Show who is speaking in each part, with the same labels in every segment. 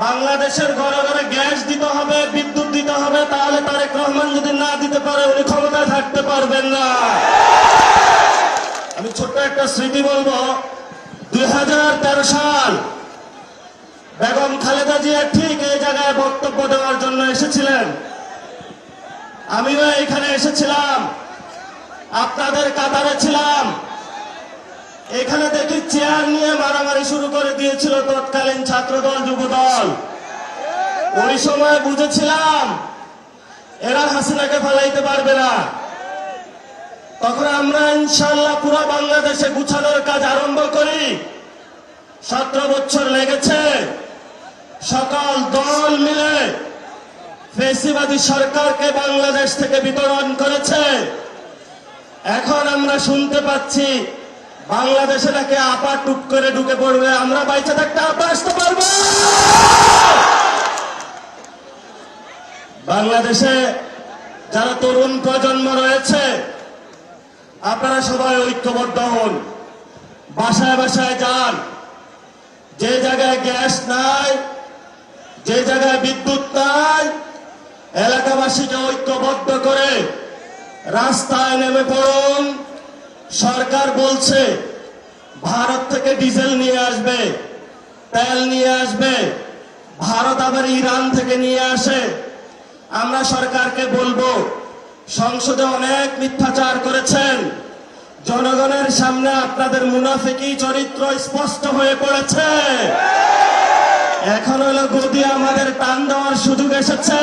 Speaker 1: বাংলাদেশের ঘরে ঘরে গ্যাস দিতে হবে, বিদ্যুৎ দিতে হবে, তাহলে তারেক রহমান যদি না দিতে পারে উনি ক্ষমতায় থাকতে পারবেন না। আমি ছোট্ট একটা স্মৃতি বলবো, 2013 সাল বেগম খালেদা জিয়া ঠিক এই জায়গায় বক্তব্য দেওয়ার জন্য এসেছিলেন। আমিও এখানে এসেছিলাম, আপনাদের কাতারে ছিলাম। এখানে দেখি চেয়ার নিয়ে মারামারি শুরু করে দিয়েছিল তৎকালীন ছাত্রদল যুবদল। ওই সময় বুঝেছিলাম এরা হাসিনাকে ফেলাইতে পারবে না। তখন আমরা ইনশাআল্লাহ পুরো বাংলাদেশে গুছানোর কাজ আরম্ভ করি। 17 বছর লেগেছে। সকল দল মিলে ফ্যাসিবাদী সরকারকে বাংলাদেশ থেকে বিতরণ করেছে। এখন আমরা শুনতে পাচ্ছি বাংলাদেশে নাকি আপা টুক করে ঢুকে পড়বে। আমরা বাইচে থাকতে আপা আসতে পারবো? বাংলাদেশে যারা তরুণ প্রজন্ম রয়েছে, আপনারা সবাই ঐক্যবদ্ধ হন, বাসায় বাসায় যান। যে জায়গায় গ্যাস নাই, যে জায়গায় বিদ্যুৎ নাই, এলাকাবাসীকে ঐক্যবদ্ধ করে রাস্তায় নেমে পড়ুন। সরকার বলছে ভারত থেকে ডিজেল নিয়ে আসবে, তেল নিয়ে আসবে, ভারত আবার ইরান থেকে নিয়ে আসে। আমরা সরকারকে বলবো, সংসদে অনেক মিথ্যাচার করেছেন, জনগণের সামনে আপনাদের মুনাফিকি চরিত্র স্পষ্ট হয়ে পড়েছে। এখন হলো গদি আমাদের টান দেওয়ার সুযোগ এসেছে।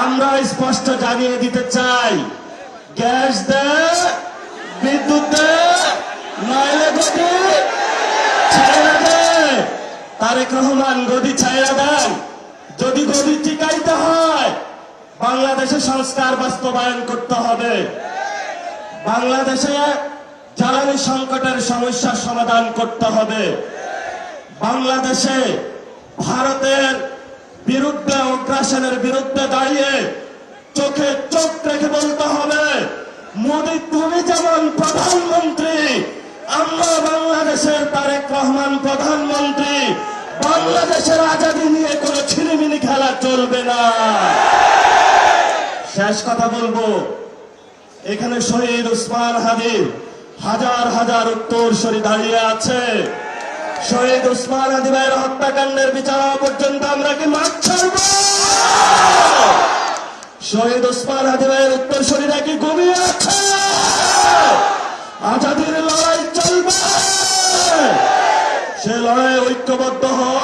Speaker 1: আমরা স্পষ্ট জানিয়ে দিতে চাই, গ্যাস দে, বিদ্যুৎ দে, নইলে গদি ছাইড়া দে। তারেক রহমান গদি ছাইড়া দেন। যদি গদি টিকাইতে হয় বাংলাদেশে সংস্কার বাস্তবায়ন করতে হবে। বাংলাদেশে জ্বালানি সংকটের সমস্যার সমাধান করতে হবে। বাংলাদেশে ভারতের বিরুদ্ধে, আগ্রাসনের বিরুদ্ধে দাঁড়িয়ে চোখে চোখ রেখে বলতে হবে, মোদী তুমি যেমন প্রধানমন্ত্রী, আমরা বাংলাদেশের তারেক রহমান প্রধানমন্ত্রী। বাংলাদেশের আজাদী নিয়ে কোনো ছিনিমিনি খেলা চলবে না। শেষ কথা বলবো, এখানে শহীদ ওসমান হাদির হাজার হাজার উত্তরসূরি দাঁড়িয়ে আছে। শহীদ ওসমান হাদি ভাইয়ের হত্যাকাণ্ডের বিচার হওয়া পর্যন্ত আমরা কি মাঠ ছাড়ব? শহীদ ওসমান হাদি ভাইয়ের উত্তরসূরিরা কি ঘুমিয়ে আছে? আজাদীর লড়াই চলবে। সে লড়াই ঐক্যবদ্ধ হয়।